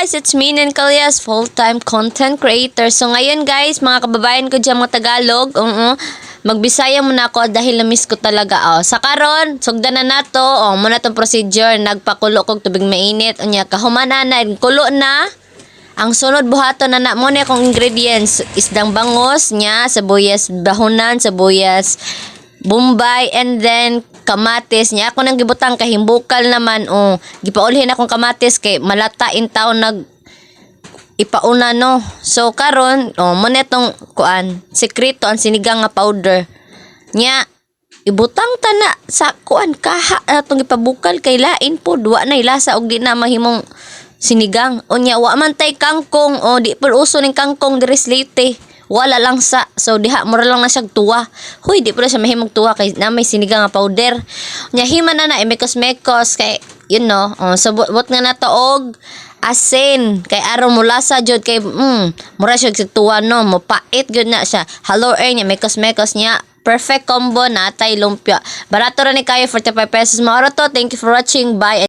guys, it's me, Nan Calyas, full-time content creator. So ngayon guys, mga kababayan ko dyan mga Tagalog, magbisaya muna ako dahil na-miss ko talaga. Sa karon, sugdan na nato, muna tong procedure, nagpakulo kog tubig mainit, unya kahumana na, kulo na. Ang sunod buhaton na muna akong ingredients, isdang bangos nya, sabuyas bahunan, sabuyas Bombay, and then kamatis niya. Ako nang gibutang kahimbukal naman. Gipaulhin akong kamatis kay malata in taon nag ipauna no. So karon, muna itong kuan, sekreto ang sinigang nga powder. Nya ibutang tana sa kuan kaha atong ipabukal kay lain po duwa na ilasa og di na mahimong sinigang. Unya wa man tay kangkong di pud uso ning kangkong diri sa Leyte. Wala lang sa, so diha mura lang na siyang tuwa. Huy, di pala siya mahimog tuwa kay na may sinigang nga powder. Nya himan na mekos-mekos kay you know, so bot nga nato og asin kay aron mula sa jud kay mura siya tuwa no, mopait gyud na siya. Hello nya mekos-mekos nya. Perfect combo na tay lumpia. Barato ra ni kayo 45 pesos. Maoro to. Thank you for watching. Bye.